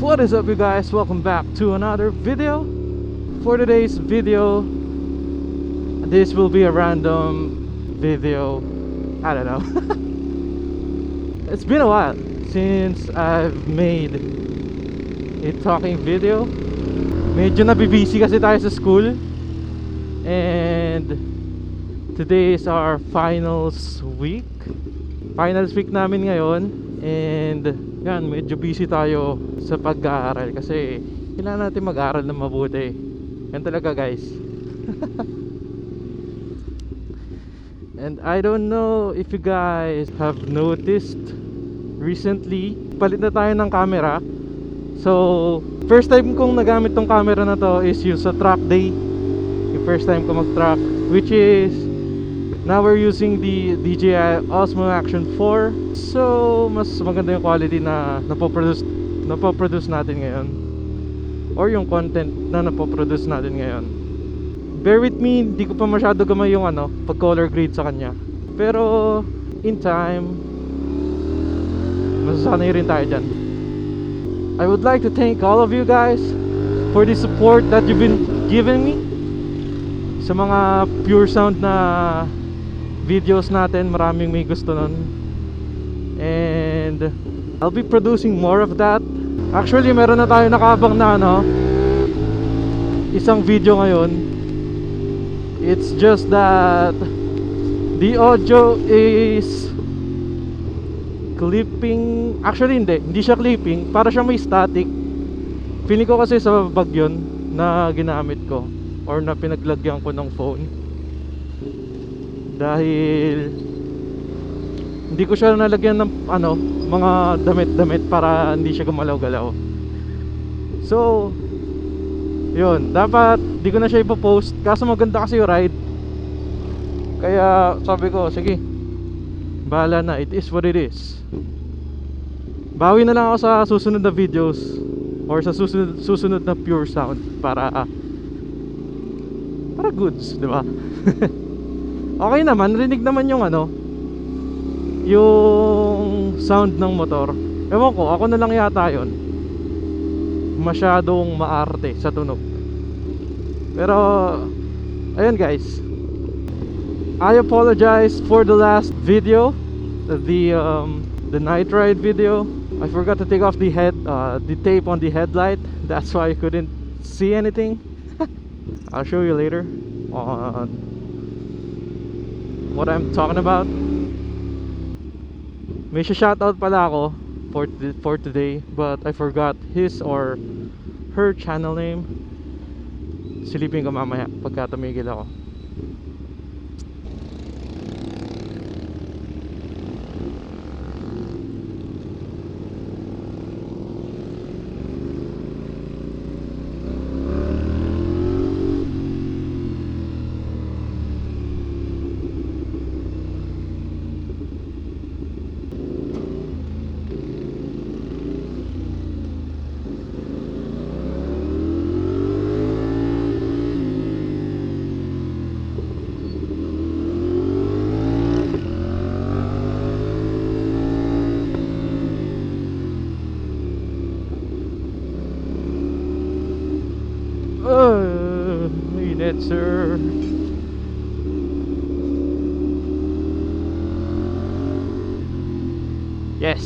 What is up, you guys? Welcome back to another video. For today's video, this will be a random video. I don't know. It's been a while since I've made a talking video. Medyo nabibisi kasi tayo sa school, and today is our finals week. Finals week namin ngayon, and yan, medyo busy tayo sa pag-aaral kasi kailangan natin mag-aaral na mabuti. Yan talaga, guys. And I don't know if you guys have noticed, recently palit na tayo ng camera. So first time kong nagamit tong camera na to is yung sa track day. Yung first time ko mag-track, which is now we're using the DJI Osmo Action 4. So mas maganda yung quality na napoproduce natin ngayon, or yung content na napoproduce natin ngayon. Bear with me, hindi ko pa masyado gamay yung pag color grade sa kanya, pero in time masasanay rin tayo dyan. I would like to thank all of you guys for the support that you've been giving me sa mga pure sound na videos natin. Maraming may gusto nun, and I'll be producing more of that. Actually, meron na tayo nakaabang na isang video ngayon. It's just that the audio is clipping. Actually hindi siya clipping, para siya may static. Feeling ko kasi sa bag yun na ginamit ko, or na pinaglagyan ko ng phone, dahil hindi ko siya nalagyan ng mga damit-damit para hindi siya gumalaw-galaw. So yun, dapat di ko na siya ipopost, kaso maganda kasi yung ride. Kaya sabi ko, sige, bahala na, it is what it is. Bawi na lang ako sa susunod na videos, or sa susunod na pure sound, para goods, di ba? Okay naman, rinig naman yung yung sound ng motor. Ewan ko, ako na lang yata yun, masyadong maarte sa tunog. Pero ayun, guys, I apologize for the last video, the night ride video. I forgot to take off the tape on the headlight. That's why I couldn't see anything. I'll show you later on what I'm talking about. May shoutout pala ako for today, but I forgot his or her channel name. Silipin ko mamaya pagka tumigil ako. Init, sir. Yes,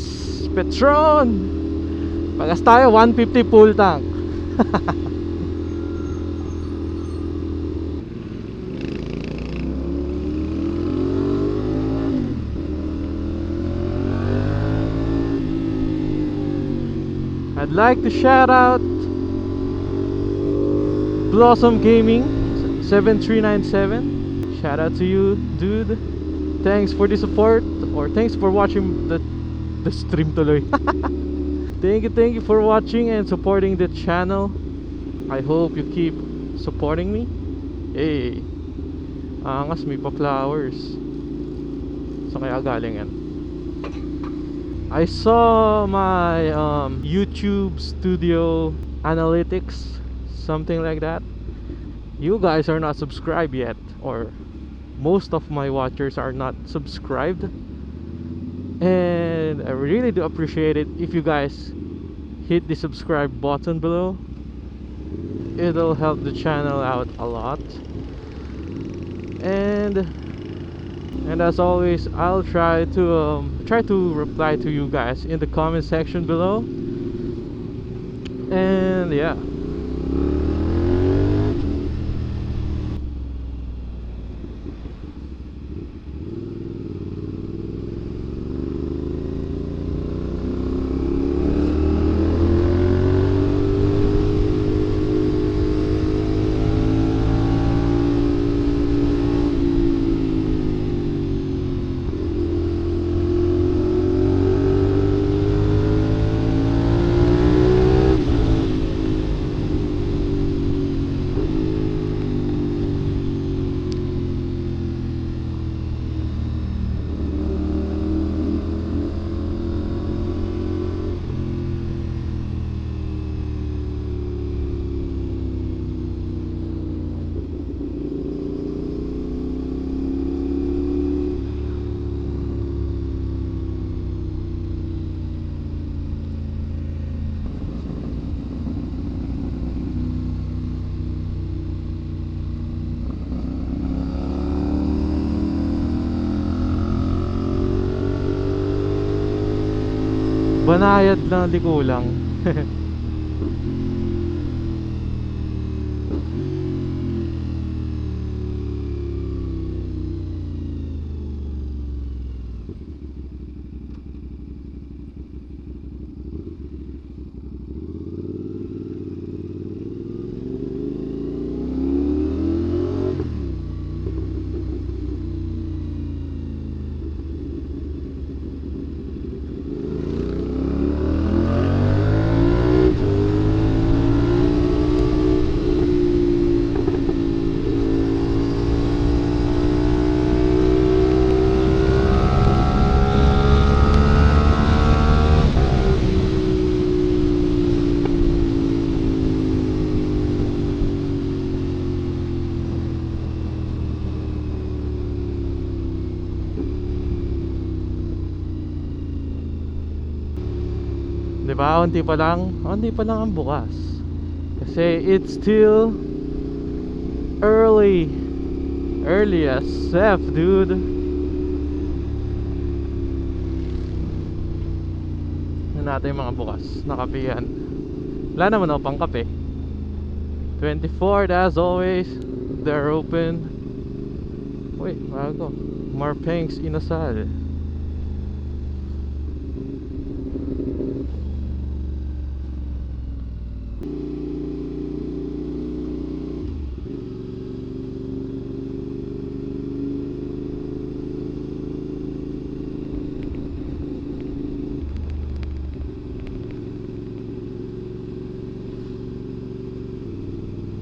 Petron. Pagas tayo 150 full tank. I'd like to shout out Blossom Gaming 7397. Shout out to you, dude. Thanks for the support, or thanks for watching the stream tuloy. Thank you for watching and supporting the channel. I hope you keep supporting me. Hey, angas, may pa flowers. So kaya galing yan. I saw my YouTube studio analytics, something like that. You guys are not subscribed yet, or most of my watchers are not subscribed, and I really do appreciate it if you guys hit the subscribe button below. It'll help the channel out a lot. And as always, I'll try to reply to you guys in the comment section below. And yeah, banayad lang, di kulang. Diba? Unti pa lang ang bukas. Kasi it's still early as F, dude. Ano natin yung mga bukas na kape yan. Wala naman ako pang kape. 24th as always, they're open. Wait, bago Marpengs Inasal.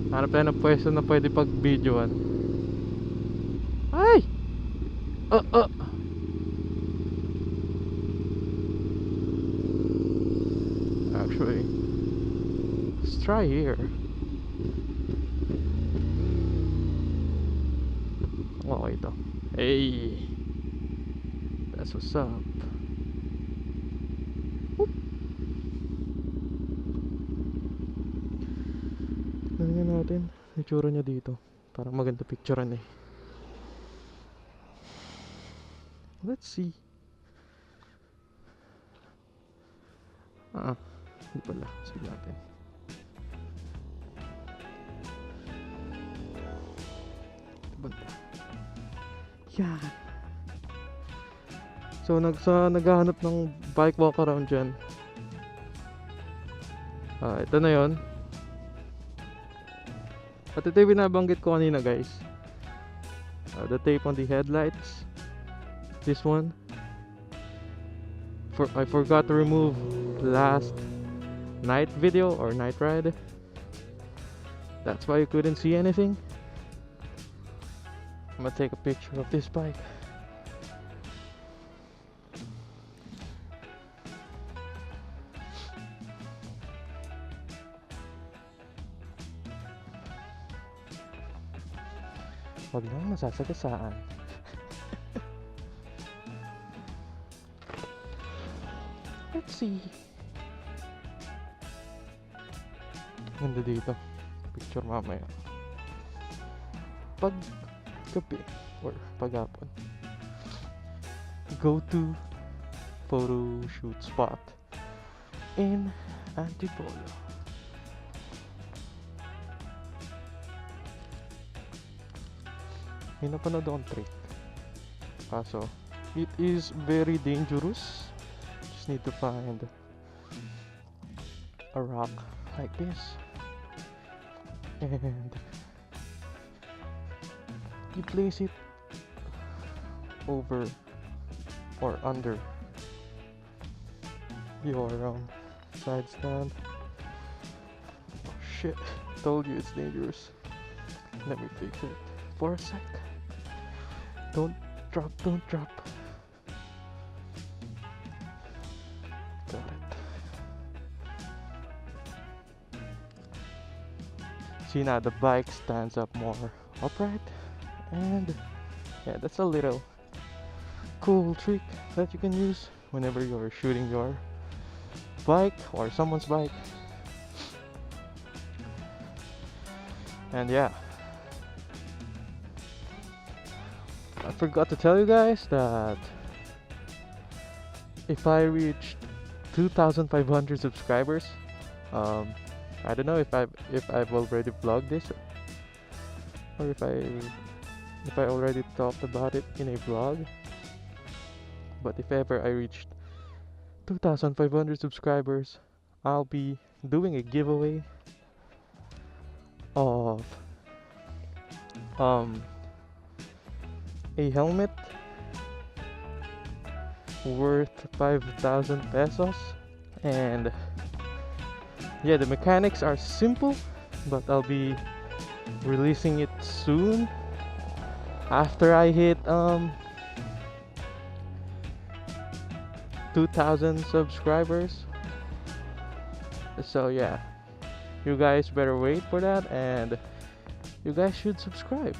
Hanap tayo ng pwesto na pwede pag-videoan. Ay! Actually, let's try here. Okay ito. Hey! That's what's up. Whoop. Tingnan natin itsura niya dito. Parang maganda picturean eh. Let's see. Hindi pala. Sige natin. Banda. Yan. So naghahanap ng bike walk around dyan. Ito na yon. At ito yung binabanggit ko kanina, guys. the tape on the headlights. This one. I forgot to remove last night video or night ride. That's why you couldn't see anything. I'm gonna take a picture of this bike. Wag lang masasagasaan. Let's see. Ganda dito. Picture mamaya. Pag gabi or paghapon. Go to photo shoot spot in Antipolo. May napanood akong trick. Kaso, it is very dangerous. Just need to find a rock like this. And you place it over or under your side stand. Oh shit, told you it's dangerous. Let me fix it for a sec. Don't drop. Got it. See now the bike stands up more upright, and yeah, that's a little cool trick that you can use whenever you're shooting your bike or someone's bike. And yeah, I forgot to tell you guys that if I reach 2,500 subscribers, I don't know if I've already vlogged this or if I already talked about it in a vlog. But if ever I reached 2,500 subscribers, I'll be doing a giveaway of a helmet worth 5,000 pesos. And yeah, the mechanics are simple, but I'll be releasing it soon after I hit 2,000 subscribers. So yeah, you guys better wait for that, and you guys should subscribe.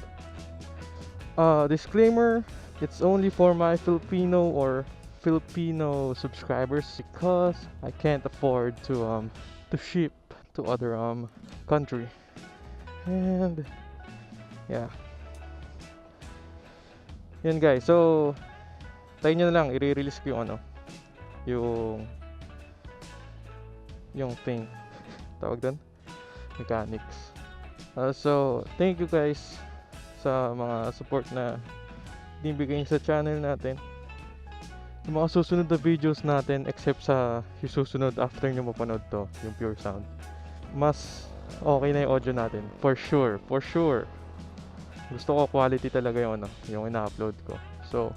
Disclaimer, it's only for my Filipino subscribers, because I can't afford to ship to other country. And yeah, yun guys, so tayo nyo na lang, i-release ko yung thing tawag doon, mechanics. So thank you guys sa mga support na binibigay sa channel natin. Yung mga susunod na videos natin, except sa yung susunod after nyo mapanood to, yung pure sound, mas okay na yung audio natin, for sure. Gusto ko quality talaga yung ina-upload ko. So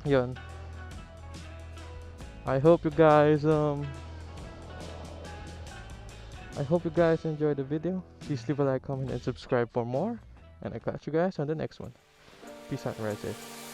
yun, I hope you guys enjoyed the video. Please leave a like, comment, and subscribe for more. And I catch you guys on the next one. Peace out and ride safe.